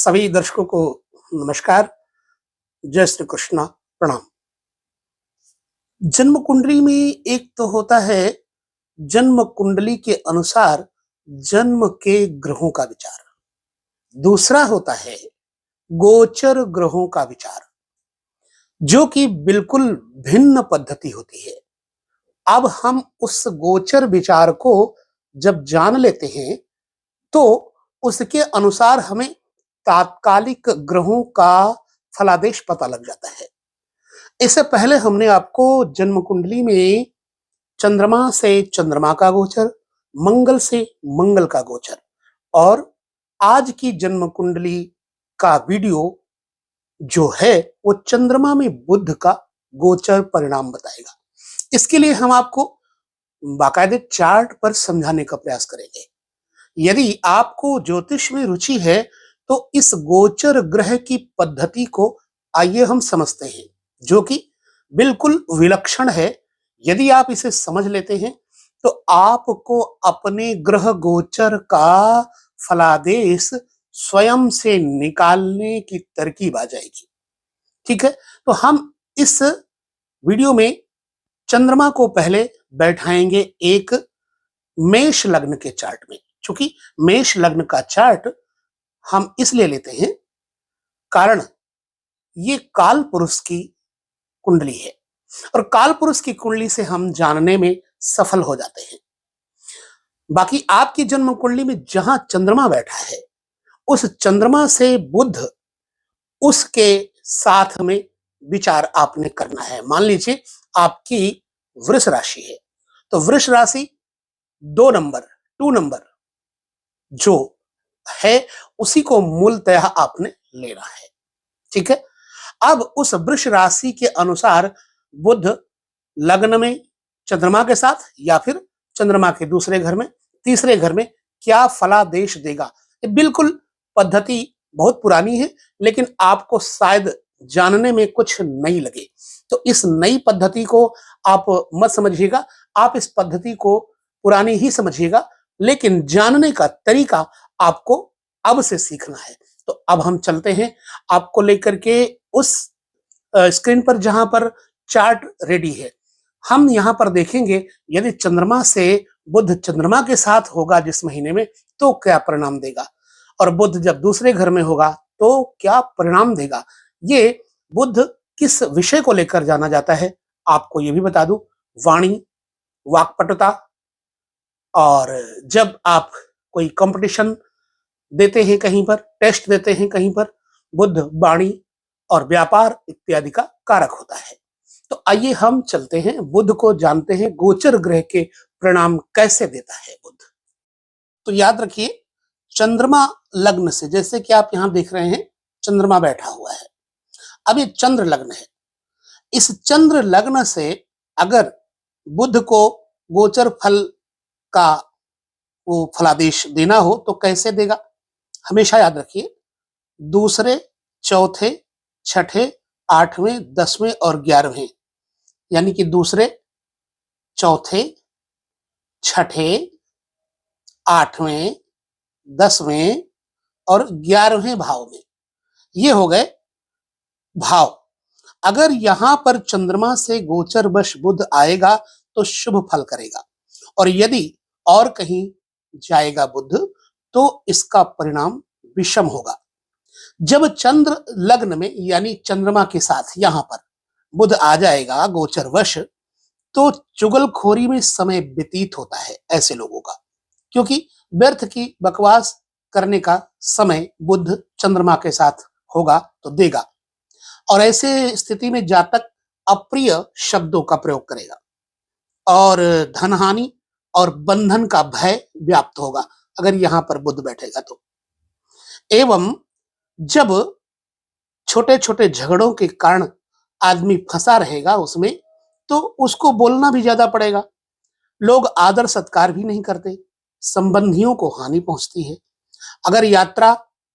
सभी दर्शकों को नमस्कार। जय श्री कृष्णा, प्रणाम। जन्म कुंडली में एक तो होता है जन्म कुंडली के अनुसार जन्म के ग्रहों का विचार, दूसरा होता है गोचर ग्रहों का विचार, जो कि बिल्कुल भिन्न पद्धति होती है। अब हम उस गोचर विचार को जब जान लेते हैं तो उसके अनुसार हमें तात्कालिक ग्रहों का फलादेश पता लग जाता है। इससे पहले हमने आपको जन्म कुंडली में चंद्रमा से चंद्रमा का गोचर, मंगल से मंगल का गोचर और आज की जन्म कुंडली का वीडियो जो है वो चंद्रमा में बुध का गोचर परिणाम बताएगा। इसके लिए हम आपको बाकायदे चार्ट पर समझाने का प्रयास करेंगे। यदि आपको ज्योतिष में रुचि है तो इस गोचर ग्रह की पद्धति को आइए हम समझते हैं, जो कि बिल्कुल विलक्षण है। यदि आप इसे समझ लेते हैं तो आपको अपने ग्रह गोचर का फलादेश स्वयं से निकालने की तरकीब आ जाएगी। ठीक है, तो हम इस वीडियो में चंद्रमा को पहले बैठाएंगे एक मेष लग्न के चार्ट में। चूंकि मेष लग्न का चार्ट हम इसलिए लेते हैं कारण ये काल पुरुष की कुंडली है और काल पुरुष की कुंडली से हम जानने में सफल हो जाते हैं। बाकी आपकी जन्म कुंडली में जहां चंद्रमा बैठा है उस चंद्रमा से बुध, उसके साथ में विचार आपने करना है। मान लीजिए आपकी वृष राशि है तो वृष राशि 2 नंबर जो है उसी को मूलतः आपने लेना है। ठीक है, अब उस वृष राशि के अनुसार बुध लग्न में चंद्रमा के साथ या फिर चंद्रमा के दूसरे घर में, तीसरे घर में क्या फलादेश देगा। ये बिल्कुल पद्धति बहुत पुरानी है लेकिन आपको शायद जानने में कुछ नई लगे, तो इस नई पद्धति को आप मत समझिएगा। आप इस पद्धति को पुरानी ही समझिएगा, लेकिन जानने का तरीका आपको अब से सीखना है। तो अब हम चलते हैं आपको लेकर के उस स्क्रीन पर जहां पर चार्ट रेडी है। हम यहां पर देखेंगे यदि चंद्रमा से बुध चंद्रमा के साथ होगा जिस महीने में तो क्या परिणाम देगा, और बुध जब दूसरे घर में होगा तो क्या परिणाम देगा। ये बुध किस विषय को लेकर जाना जाता है आपको ये भी बता दूं, वाणी, वाक्पटुता, और जब आप कोई कंपटीशन देते हैं, कहीं पर टेस्ट देते हैं, कहीं पर बुध वाणी और व्यापार इत्यादि का कारक होता है। तो आइए हम चलते हैं, बुध को जानते हैं गोचर ग्रह के परिणाम कैसे देता है बुध। तो याद रखिए चंद्रमा लग्न से, जैसे कि आप यहां देख रहे हैं चंद्रमा बैठा हुआ है, अब ये चंद्र लग्न है। इस चंद्र लग्न से अगर बुध को गोचर फल का वो फलादेश देना हो तो कैसे देगा, हमेशा याद रखिए दूसरे, चौथे, छठे, 8वें, 10वें और 11वें, यानी कि दूसरे, चौथे, छठे, 8वें, 10वें और 11वें भाव में, ये हो गए भाव। अगर यहां पर चंद्रमा से गोचर वश बुध आएगा तो शुभ फल करेगा, और यदि और कहीं जाएगा बुध तो इसका परिणाम विषम होगा। जब चंद्र लग्न में यानी चंद्रमा के साथ यहां पर बुध आ जाएगा गोचर वश तो चुगलखोरी में समय व्यतीत होता है ऐसे लोगों का, क्योंकि व्यर्थ की बकवास करने का समय बुध चंद्रमा के साथ होगा तो देगा, और ऐसे स्थिति में जातक अप्रिय शब्दों का प्रयोग करेगा और धनहानि और बंधन का भय व्याप्त होगा अगर यहां पर बुध बैठेगा तो। एवं जब छोटे छोटे झगड़ों के कारण आदमी फंसा रहेगा उसमें तो उसको बोलना भी ज्यादा पड़ेगा। लोग आदर सत्कार भी नहीं करते, संबंधियों को हानि पहुंचती है। अगर यात्रा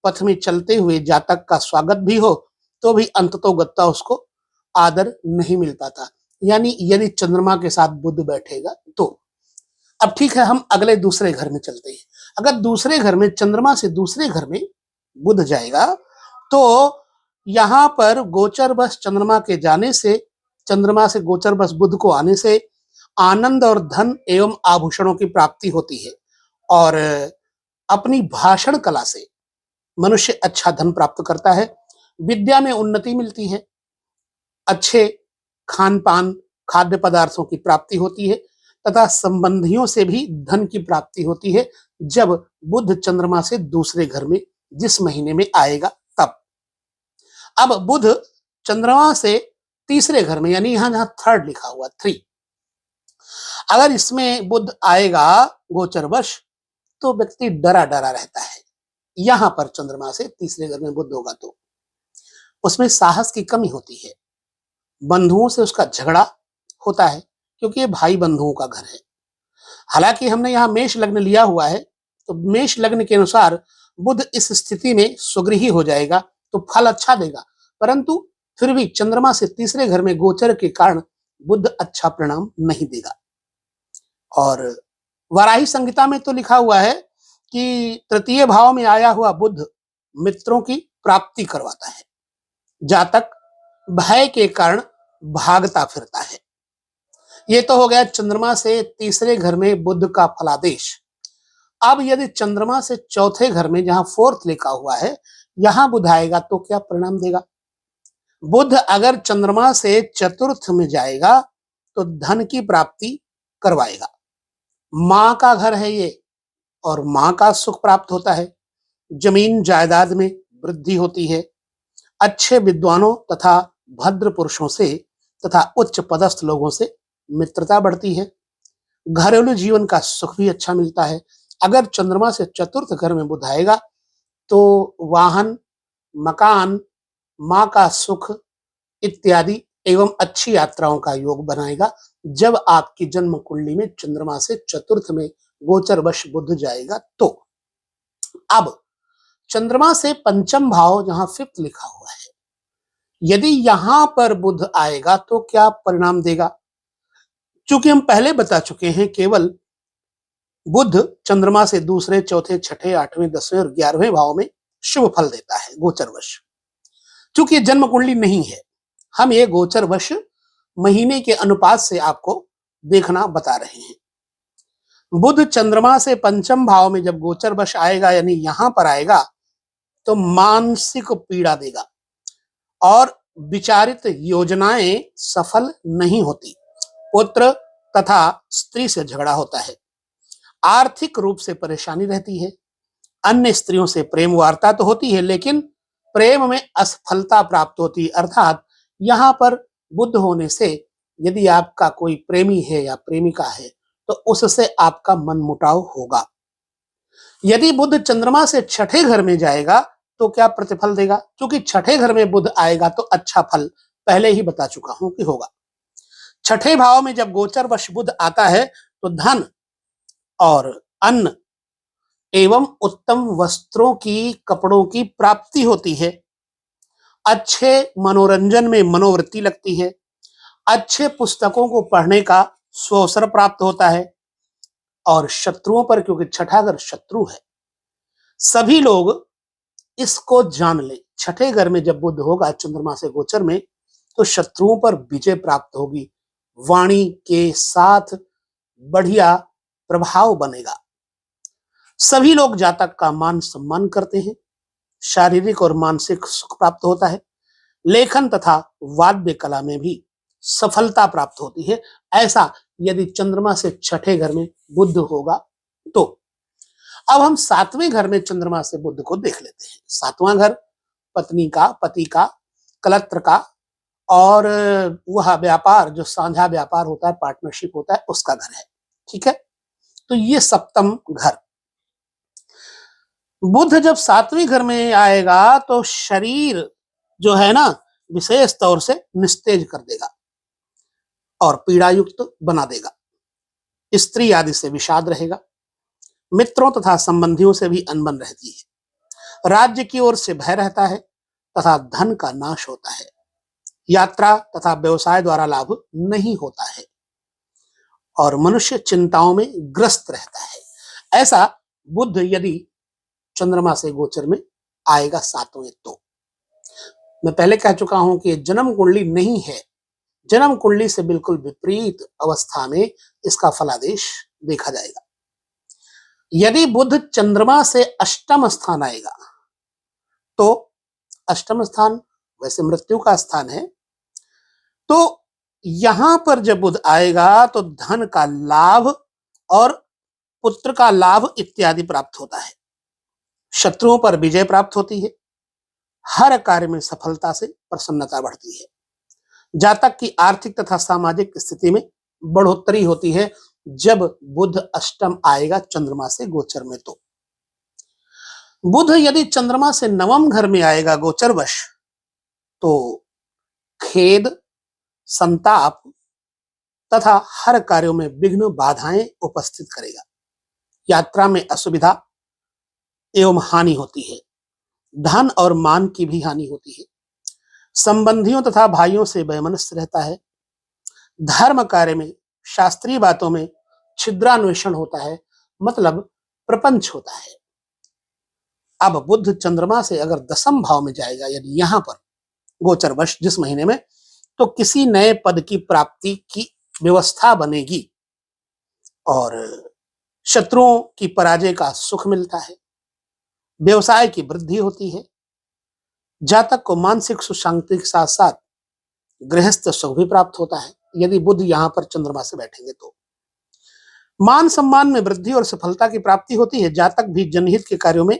पथ में चलते हुए जातक का स्वागत भी हो तो भी अंततोगत्ता उसको आदर नहीं मिल पाता, यानी यदि चंद्रमा के साथ बुध बैठेगा तो। अब ठीक है, हम अगले दूसरे घर में चलते हैं। अगर दूसरे घर में चंद्रमा से दूसरे घर में बुध जाएगा तो यहां पर गोचर बस चंद्रमा के जाने से, चंद्रमा से गोचर बस बुध को आने से आनंद और धन एवं आभूषणों की प्राप्ति होती है और अपनी भाषण कला से मनुष्य अच्छा धन प्राप्त करता है, विद्या में उन्नति मिलती है, अच्छे खान पान खाद्य पदार्थों की प्राप्ति होती है तथा संबंधियों से भी धन की प्राप्ति होती है जब बुध चंद्रमा से दूसरे घर में जिस महीने में आएगा तब। अब बुध चंद्रमा से तीसरे घर में, यानी यहां जहां थर्ड लिखा हुआ 3, अगर इसमें बुध आएगा गोचरवश तो व्यक्ति डरा डरा रहता है। यहां पर चंद्रमा से तीसरे घर में बुध होगा तो उसमें साहस की कमी होती है, बंधुओं से उसका झगड़ा होता है क्योंकि ये भाई बंधुओं का घर है। हालांकि हमने यहाँ मेष लग्न लिया हुआ है तो मेष लग्न के अनुसार बुध इस स्थिति में सुगृही हो जाएगा तो फल अच्छा देगा, परंतु फिर भी चंद्रमा से तीसरे घर में गोचर के कारण बुध अच्छा परिणाम नहीं देगा। और वाराही संहिता में तो लिखा हुआ है कि तृतीय भाव में आया हुआ बुध मित्रों की प्राप्ति करवाता है, जातक भय के कारण भागता फिरता है। ये तो हो गया चंद्रमा से तीसरे घर में बुध का फलादेश। अब यदि चंद्रमा से चौथे घर में, जहां फोर्थ लिखा हुआ है, यहां बुध आएगा तो क्या परिणाम देगा? बुध अगर चंद्रमा से चतुर्थ में जाएगा तो धन की प्राप्ति करवाएगा। मां का घर है ये और मां का सुख प्राप्त होता है, जमीन जायदाद में वृद्धि होती है, अच्छे विद्वानों तथा भद्र पुरुषों से तथा उच्च पदस्थ लोगों से मित्रता बढ़ती है, घरेलू जीवन का सुख भी अच्छा मिलता है। अगर चंद्रमा से चतुर्थ घर में बुध आएगा तो वाहन, मकान, मां का सुख इत्यादि एवं अच्छी यात्राओं का योग बनाएगा जब आपकी जन्म कुंडली में चंद्रमा से चतुर्थ में गोचरवश बुध जाएगा तो। अब चंद्रमा से पंचम भाव, जहां फिफ्थ लिखा हुआ है, यदि यहां पर बुध आएगा तो क्या परिणाम देगा? चूंकि हम पहले बता चुके हैं केवल बुध चंद्रमा से दूसरे, चौथे, छठे, 8वें, 10वें और 11वें भाव में शुभ फल देता है गोचरवश। चूंकि जन्म कुंडली नहीं है, हम ये गोचरवश महीने के अनुपात से आपको देखना बता रहे हैं। बुध चंद्रमा से पंचम भाव में जब गोचरवश आएगा, यानी यहां पर आएगा, तो मानसिक पीड़ा देगा और विचारित योजनाएं सफल नहीं होती, पुत्र तथा स्त्री से झगड़ा होता है, आर्थिक रूप से परेशानी रहती है, अन्य स्त्रियों से प्रेम वार्ता तो होती है लेकिन प्रेम में असफलता प्राप्त होती है। अर्थात यहां पर बुध होने से यदि आपका कोई प्रेमी है या प्रेमिका है तो उससे आपका मनमुटाव होगा। यदि बुध चंद्रमा से छठे घर में जाएगा तो क्या प्रतिफल देगा? क्योंकि छठे घर में बुध आएगा तो अच्छा फल पहले ही बता चुका हूं कि होगा। छठे भाव में जब गोचरवश बुध आता है तो धन और अन्न एवं उत्तम वस्त्रों की, कपड़ों की प्राप्ति होती है, अच्छे मनोरंजन में मनोवृत्ति लगती है, अच्छे पुस्तकों को पढ़ने का स्वअवसर प्राप्त होता है और शत्रुओं पर, क्योंकि छठा घर शत्रु है, सभी लोग इसको जान ले, छठे घर में जब बुध होगा चंद्रमा से गोचर में तो शत्रुओं पर विजय प्राप्त होगी, वाणी के साथ बढ़िया प्रभाव बनेगा, सभी लोग जातक का मान सम्मान करते हैं, शारीरिक और मानसिक सुख प्राप्त होता है, लेखन तथा वाद्य कला में भी सफलता प्राप्त होती है। ऐसा यदि चंद्रमा से छठे घर में बुध होगा तो। अब हम सातवें घर में चंद्रमा से बुध को देख लेते हैं। सातवां घर पत्नी का, पति का, कलत्र का और वह व्यापार जो साझा व्यापार होता है, पार्टनरशिप होता है, उसका घर है। ठीक है, तो ये सप्तम घर। बुध जब सातवें घर में आएगा तो शरीर जो है ना विशेष तौर से निस्तेज कर देगा और पीड़ा युक्त बना देगा, स्त्री आदि से विषाद रहेगा, मित्रों तथा संबंधियों से भी अनबन रहती है, राज्य की ओर से भय रहता है तथा धन का नाश होता है, यात्रा तथा व्यवसाय द्वारा लाभ नहीं होता है और मनुष्य चिंताओं में ग्रस्त रहता है। ऐसा बुध यदि चंद्रमा से गोचर में आएगा सातवें तो। मैं पहले कह चुका हूं कि जन्म कुंडली नहीं है, जन्म कुंडली से बिल्कुल विपरीत अवस्था में इसका फलादेश देखा जाएगा। यदि बुध चंद्रमा से अष्टम स्थान आएगा तो अष्टम स्थान वैसे मृत्यु का स्थान है, तो यहां पर जब बुध आएगा तो धन का लाभ और पुत्र का लाभ इत्यादि प्राप्त होता है, शत्रुओं पर विजय प्राप्त होती है, हर कार्य में सफलता से प्रसन्नता बढ़ती है, जातक की आर्थिक तथा सामाजिक स्थिति में बढ़ोतरी होती है जब बुध अष्टम आएगा चंद्रमा से गोचर में। तो बुध यदि चंद्रमा से नवम घर में आएगा गोचरवश तो खेद, संताप तथा हर कार्यों में विघ्न बाधाएं उपस्थित करेगा, यात्रा में असुविधा एवं हानि होती है, धन और मान की भी हानि होती है, संबंधियों तथा भाइयों से वैमनस्य रहता है, धर्म कार्य में शास्त्रीय बातों में छिद्रान्वेषण होता है, मतलब प्रपंच होता है। अब बुध चंद्रमा से अगर दसम भाव में जाएगा यदि यहां पर गोचरवश जिस महीने में, तो किसी नए पद की प्राप्ति की व्यवस्था बनेगी और शत्रुओं की पराजय का सुख मिलता है, व्यवसाय की वृद्धि होती है, जातक को मानसिक सुख शांति के साथ साथ गृहस्थ सुख भी प्राप्त होता है यदि बुध यहां पर चंद्रमा से बैठेंगे तो। मान सम्मान में वृद्धि और सफलता की प्राप्ति होती है, जातक भी जनहित के कार्यों में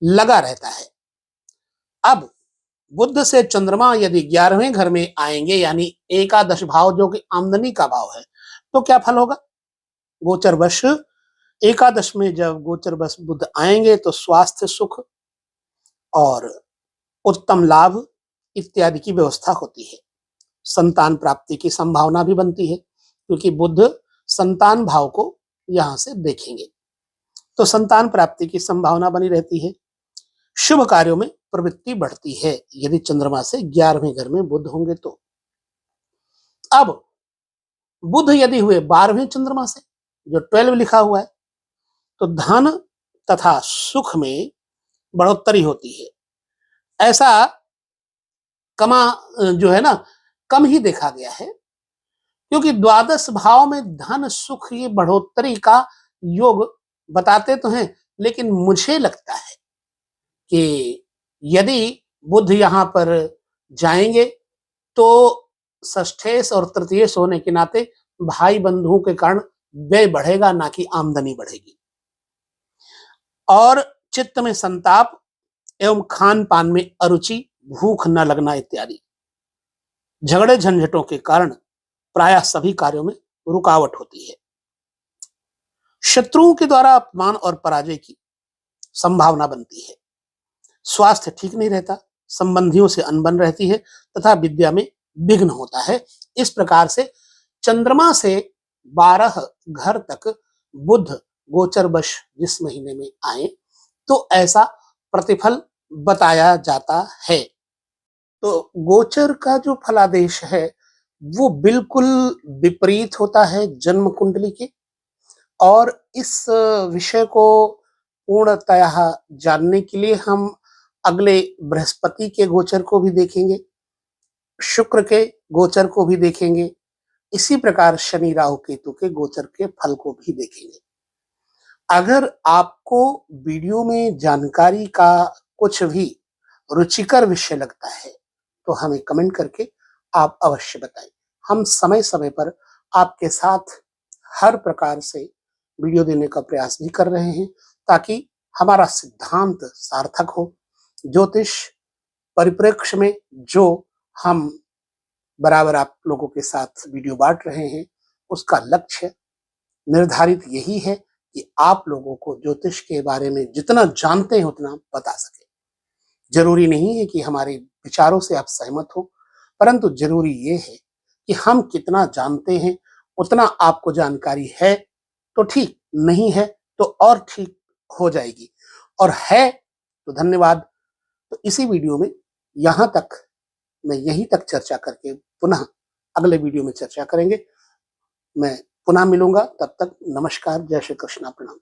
लगा रहता है। अब बुध से चंद्रमा यदि 11वें घर में आएंगे यानी एकादश भाव जो कि आमदनी का भाव है, तो क्या फल होगा? गोचरवश एकादश में जब गोचरवश बुध आएंगे तो स्वास्थ्य सुख और उत्तम लाभ इत्यादि की व्यवस्था होती है, संतान प्राप्ति की संभावना भी बनती है क्योंकि बुध संतान भाव को यहां से देखेंगे, तो संतान प्राप्ति की संभावना बनी रहती है, शुभ कार्यों में प्रवृत्ति बढ़ती है यदि चंद्रमा से 11वें घर में बुध होंगे तो। अब बुध यदि हुए 12वें चंद्रमा से जो 12 लिखा हुआ है, तो धन तथा सुख में बढ़ोतरी होती है, ऐसा कमा जो है ना कम ही देखा गया है क्योंकि द्वादश भाव में धन सुख ये बढ़ोतरी का योग बताते तो हैं, लेकिन मुझे लगता है कि यदि बुध यहां पर जाएंगे तो षष्ठेश और तृतीयेश होने के नाते भाई बंधुओं के कारण व्यय बढ़ेगा ना कि आमदनी बढ़ेगी, और चित्त में संताप एवं खान पान में अरुचि, भूख न लगना इत्यादि झगड़े झंझटों के कारण प्रायः सभी कार्यों में रुकावट होती है, शत्रुओं के द्वारा अपमान और पराजय की संभावना बनती है, स्वास्थ्य ठीक नहीं रहता, संबंधियों से अनबन रहती है तथा विद्या में विघ्न होता है। इस प्रकार से चंद्रमा से 12 घर तक बुध गोचरवश जिस महीने में आए तो ऐसा प्रतिफल बताया जाता है। तो गोचर का जो फलादेश है वो बिल्कुल विपरीत होता है जन्म कुंडली के, और इस विषय को पूर्णतः जानने के लिए हम अगले बृहस्पति के गोचर को भी देखेंगे, शुक्र के गोचर को भी देखेंगे, इसी प्रकार शनि राहु केतु के गोचर के फल को भी देखेंगे। अगर आपको वीडियो में जानकारी का कुछ भी रुचिकर विषय लगता है तो हमें कमेंट करके आप अवश्य बताएं। हम समय समय पर आपके साथ हर प्रकार से वीडियो देने का प्रयास भी कर रहे हैं ताकि हमारा सिद्धांत सार्थक हो। ज्योतिष परिप्रेक्ष्य में जो हम बराबर आप लोगों के साथ वीडियो बांट रहे हैं उसका लक्ष्य निर्धारित यही है कि आप लोगों को ज्योतिष के बारे में जितना जानते हैं उतना बता सके। जरूरी नहीं है कि हमारे विचारों से आप सहमत हो, परंतु जरूरी ये है कि हम कितना जानते हैं उतना आपको जानकारी है तो ठीक, नहीं है तो और ठीक हो जाएगी, और है तो धन्यवाद। तो इसी वीडियो में यहां तक मैं यहीं तक चर्चा करके पुनः अगले वीडियो में चर्चा करेंगे। मैं पुनः मिलूंगा, तब तक नमस्कार, जय श्री कृष्णा, प्रणाम।